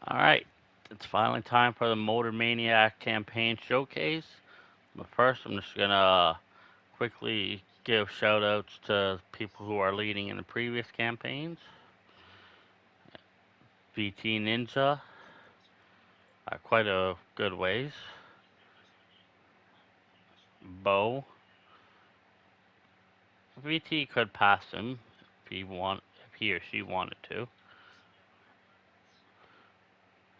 Alright, it's finally time for the Motor Maniac campaign showcase. But first, I'm just gonna quickly give shout outs to people who are leading in the previous campaigns. VT Ninja, quite a good ways. Bo, VT could pass him if he or she wanted to.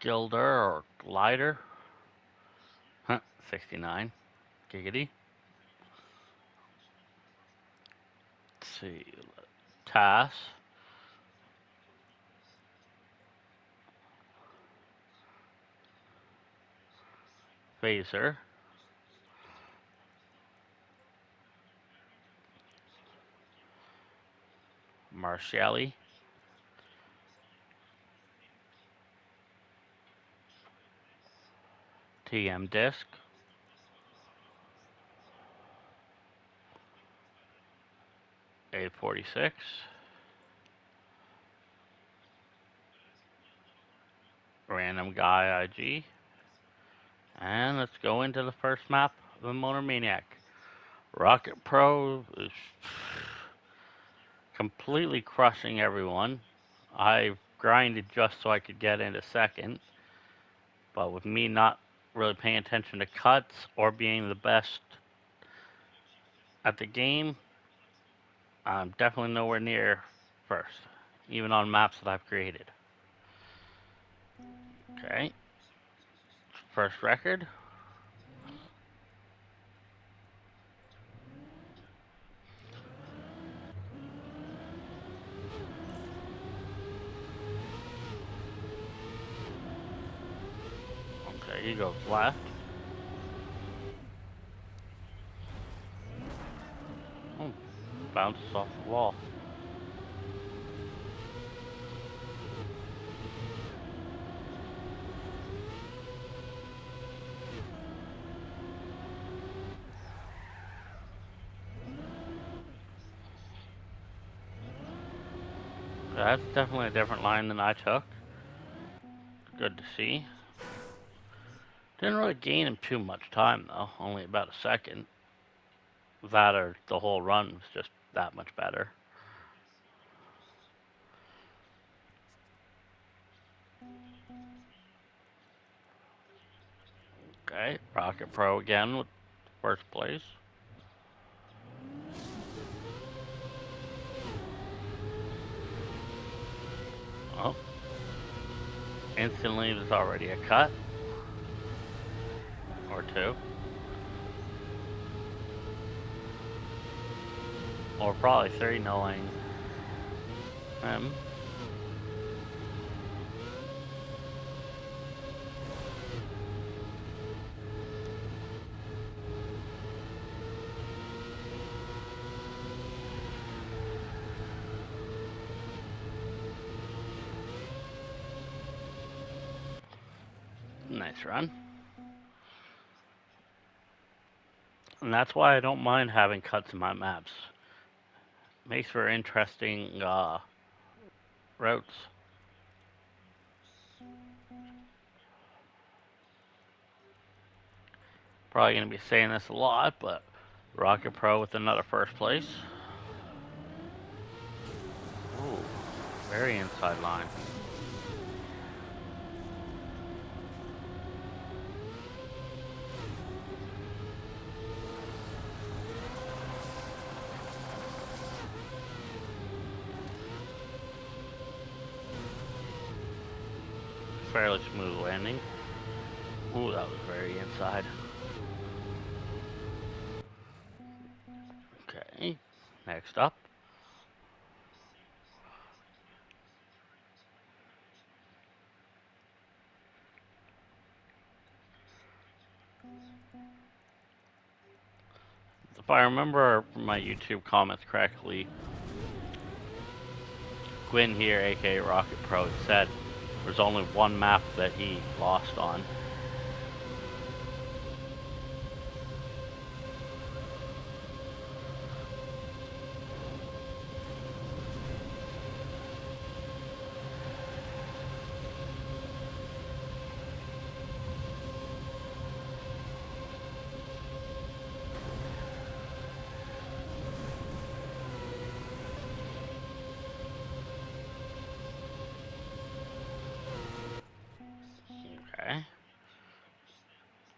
Gilder or Glider, 69. Giggity. Let's see. Tass, Phaser, Marshalli, TM Disc, A46, Random Guy IG, and let's go into the first map of the Motor Maniac. Rocket Pro is completely crushing everyone. I grinded just so I could get into second, but with me not really paying attention to cuts or being the best at the game, I'm definitely nowhere near first, even on maps that I've created. Okay, first record. Okay, he goes left. Oh, bounces off the wall. That's definitely a different line than I took. Good to see. Didn't really gain him too much time though, only about a second. That or the whole run was just that much better. Okay, Rocket Pro again with first place. Oh, instantly there's already a cut or two. Or probably three knowing him. Nice run. And that's why I don't mind having cuts in my maps. Makes for interesting routes. Probably going to be saying this a lot, but Rocket Pro with another first place. Ooh, very inside line. Fairly smooth landing. Ooh, that was very inside. Okay, next up. If I remember from my YouTube comments correctly, Quinn here, aka Rocket Pro, said there's only one map that he lost on.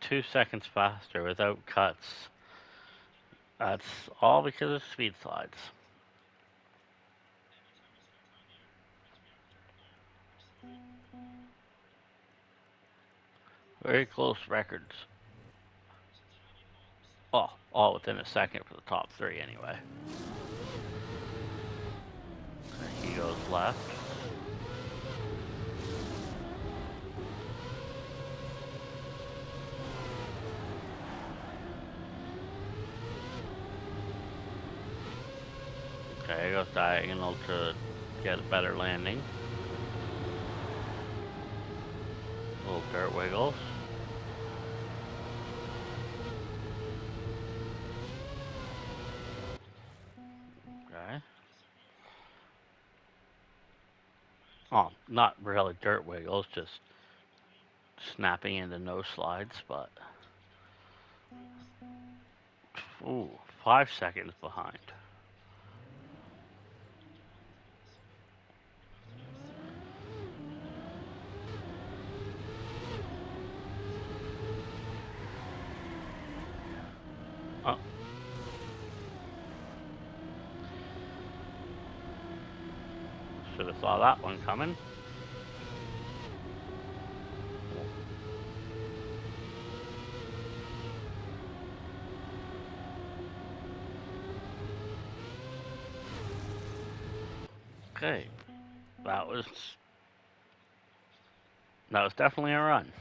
2 seconds faster without cuts. That's all because of speed slides. Very close records. Oh, all within a second for the top three anyway. He goes left. Okay, he goes diagonal to get a better landing. Little dirt wiggles. Okay. Oh, not really dirt wiggles, just snapping into no slides, but ooh, 5 seconds behind. Oh. Should have saw that one coming. Okay, that was definitely a run.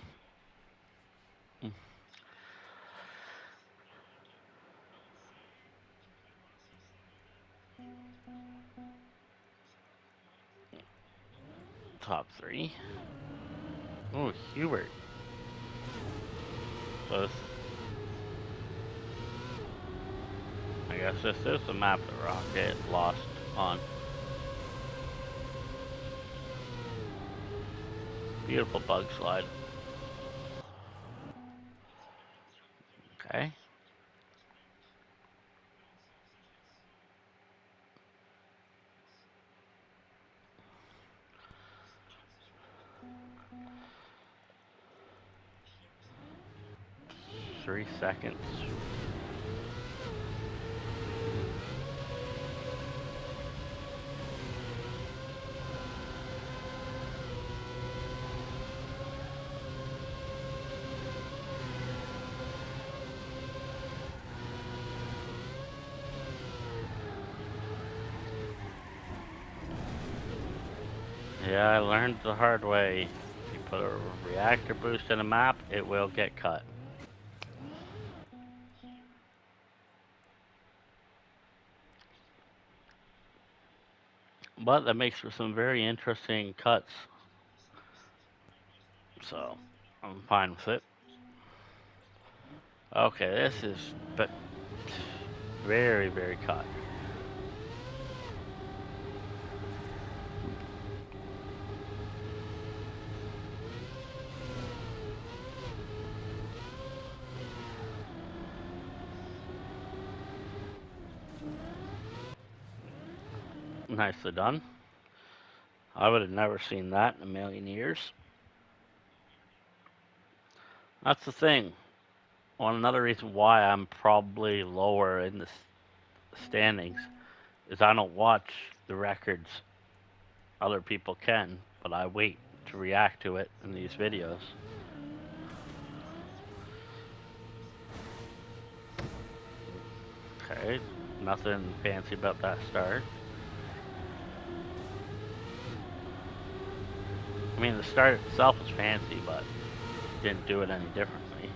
Top three. Oh, Hubert. So this, I guess this is the map that Rocket lost on. Beautiful bug slide. Okay. Three seconds. Yeah, I learned the hard way. If you put a reactor boost in a map, it will get cut. But that makes for some very interesting cuts. So, I'm fine with it. Okay, this is but very, very cut. Nicely done. I would have never seen that in a million years. That's the thing. Another reason why I'm probably lower in the standings is I don't watch the records. Other people can, but I wait to react to it in these videos. Okay, nothing fancy about that start. I mean, the start itself was fancy, but didn't do it any differently.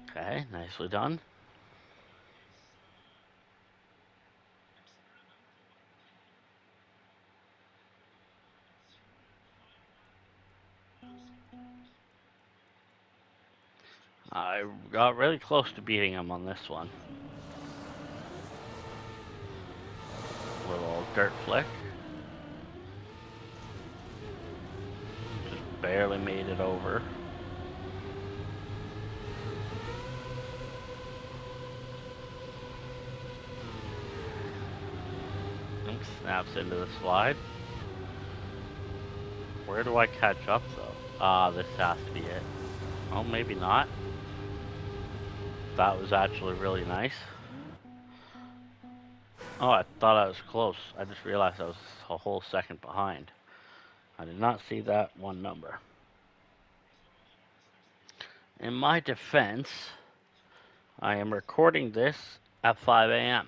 Okay, nicely done. I got really close to beating him on this one. Little dirt flick. Just barely made it over. jumps into the slide. Where do I catch up, though? Ah, this has to be it. Oh, maybe not. That was actually really nice. Oh, I thought I was close. I just realized I was a whole second behind. I did not see that one number. In my defense, I am recording this at 5 a.m.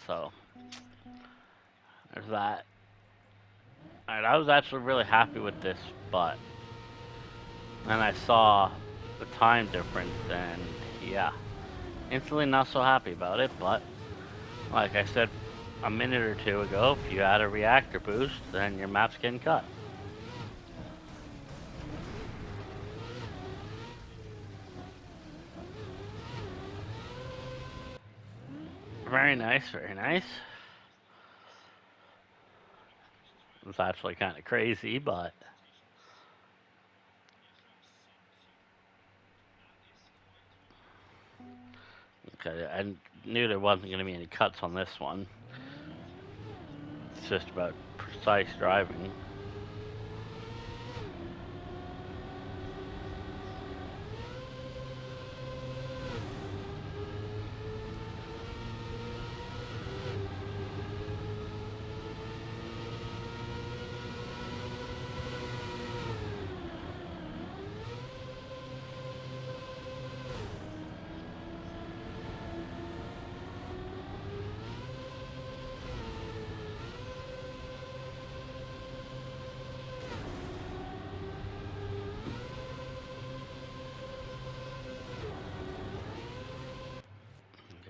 So, there's that. Alright, I was actually really happy with this, but then I saw the time difference, and yeah, instantly not so happy about it, but like I said a minute or two ago, if you add a reactor boost, then your map's getting cut. Very nice, very nice. It was actually kind of crazy, but okay, I knew there wasn't going to be any cuts on this one. It's just about precise driving.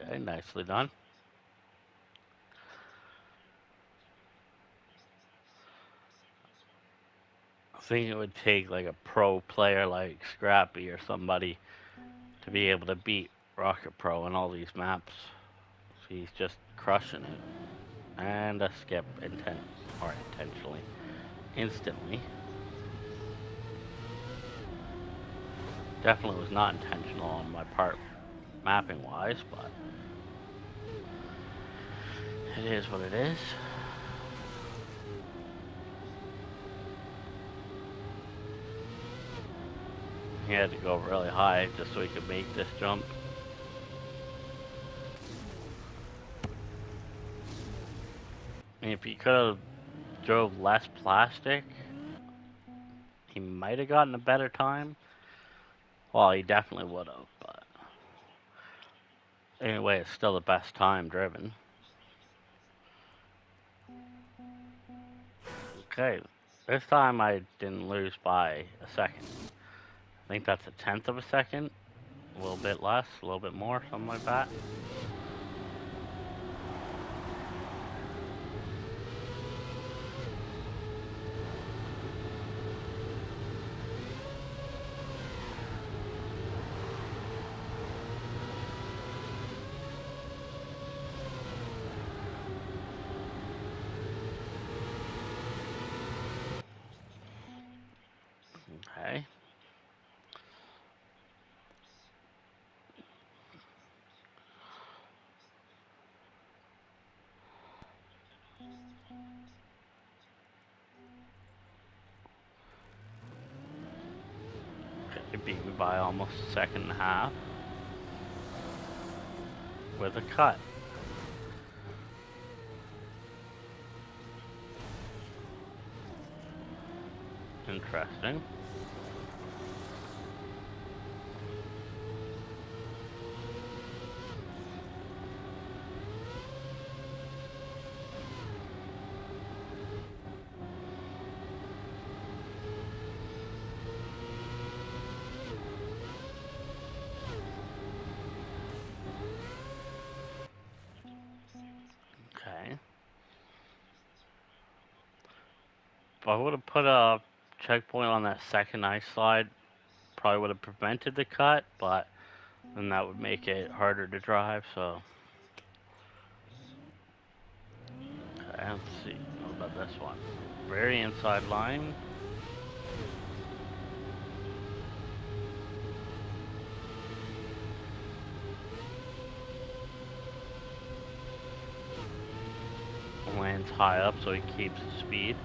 Okay, nicely done. I think it would take like a pro player like Scrappy or somebody to be able to beat Rocket Pro in all these maps. He's just crushing it. And a skip intentionally. Instantly. Definitely was not intentional on my part, mapping wise, but it is what it is. He had to go really high just so he could make this jump. I mean, if he could have drove less plastic, he might have gotten a better time. Well, he definitely would have, but anyway, it's still the best time driven. Okay, this time I didn't lose by a second. I think that's a tenth of a second. A little bit less, a little bit more, something like that. Okay. It beat me by almost a second and a half with a cut. Interesting. Okay. If I would have put a checkpoint on that second ice slide, probably would have prevented the cut, but then that would make it harder to drive, so. Okay, let's see. What about this one? Very inside line. lands high up so he keeps his speed.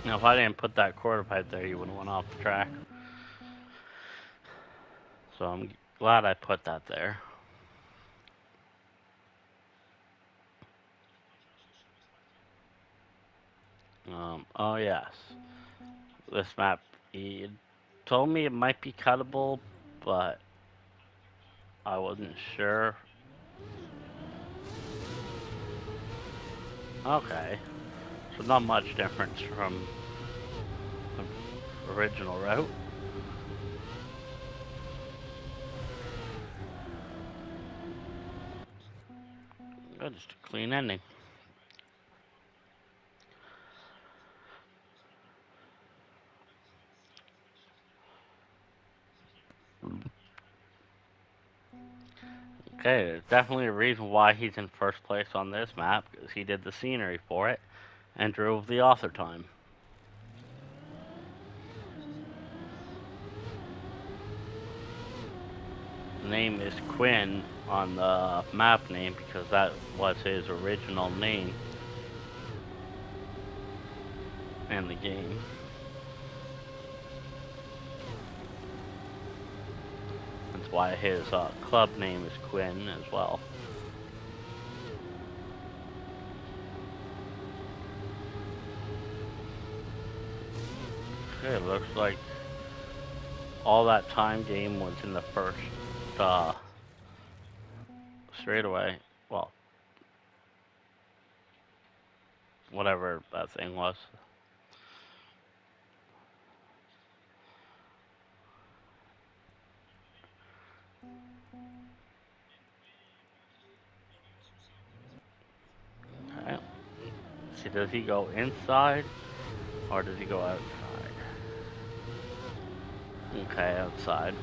Now, if I didn't put that quarter pipe there, you would have went off the track. So I'm glad I put that there. Oh yes. This map, he told me it might be cuttable, but I wasn't sure. Okay. So not much difference from the original route. Good, just a clean ending. Okay, there's definitely a reason why he's in first place on this map, because he did the scenery for it and drove the author time. The name is Quinn on the map name because that was his original name in the game. That's why his club name is Quinn as well. Okay, it looks like all that time game was in the first straightaway. Well, whatever that thing was. Okay. See, does he go inside or does he go outside? Okay, outside.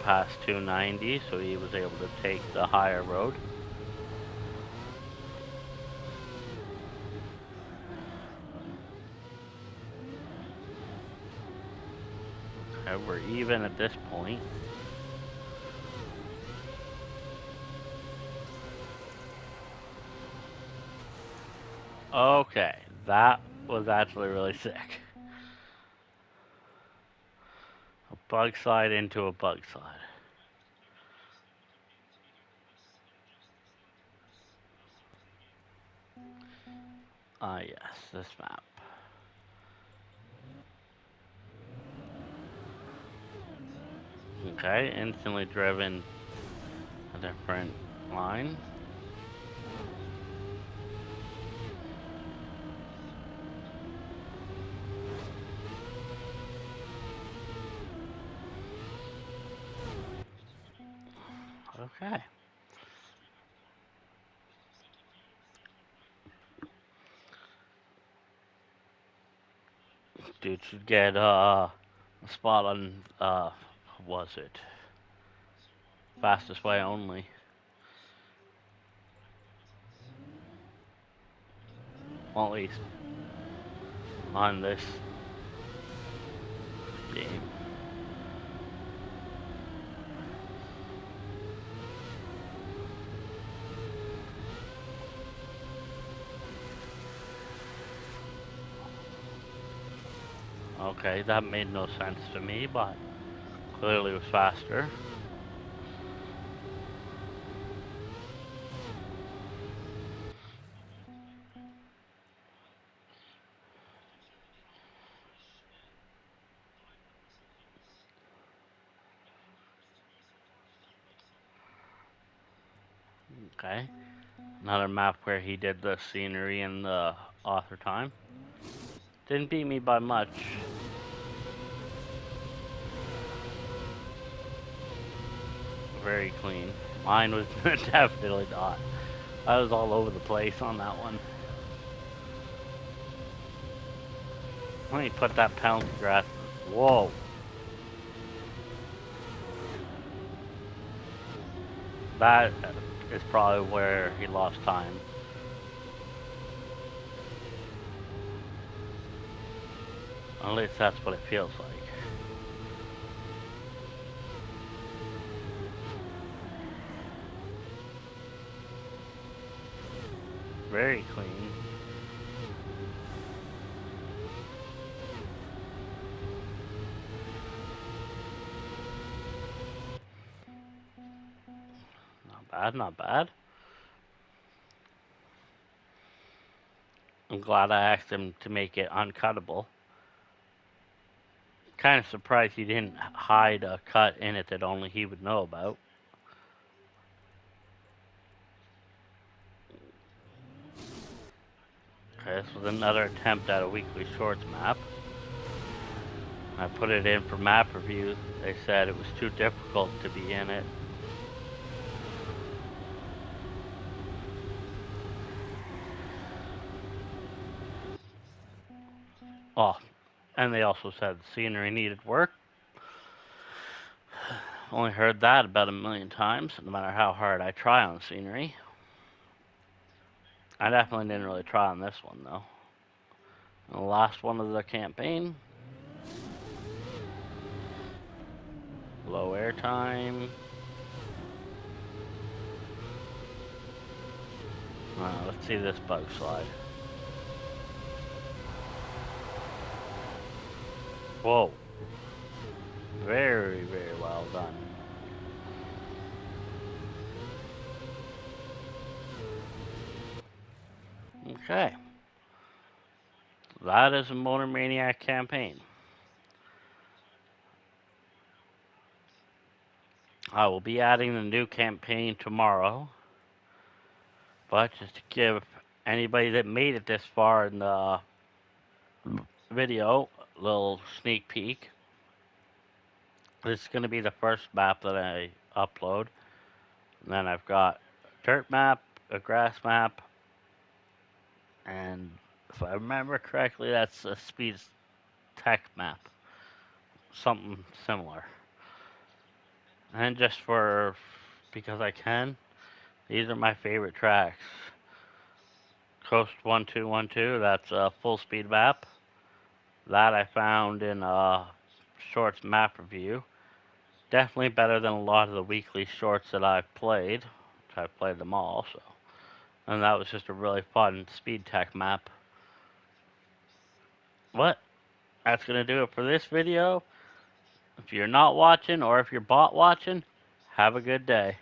Past 290, so he was able to take the higher road. Okay, we're even at this point. Okay, that was actually really sick. A bug slide into a bug slide. Ah, yes, this map. Okay, instantly driven a different line. Okay. Dude should get a spot on, was it? Fastest way only. Well, at least on this game. Okay, that made no sense to me, but clearly was faster. Okay. Another map where he did the scenery and the author time. Didn't beat me by much. Very clean. Mine was definitely not. I was all over the place on that one. Let me put that penalty grass. Whoa. That is probably where he lost time. At least that's what it feels like. Very clean. Not bad, not bad. I'm glad I asked him to make it uncuttable. Kind of surprised he didn't hide a cut in it that only he would know about. Okay, this was another attempt at a weekly shorts map. I put it in for map review. They said it was too difficult to be in it. Oh, and they also said the scenery needed work. Only heard that about a million times, no matter how hard I try on scenery. I definitely didn't really try on this one, though. The last one of the campaign. Low air time. Let's see this bug slide. Whoa. Very, very well done. Okay. That is a Motor Maniac campaign. I will be adding the new campaign tomorrow. But just to give anybody that made it this far in the video a little sneak peek, this is going to be the first map that I upload. And then I've got a dirt map, a grass map, and if I remember correctly, that's a speed tech map. Something similar. And just because I can, these are my favorite tracks. Coast 1212, that's a full speed map. That I found in a shorts map review. Definitely better than a lot of the weekly shorts that I've played. I've played them all, so. And that was just a really fun speed tech map. What? That's going to do it for this video. If you're not watching or if you're bot watching, have a good day.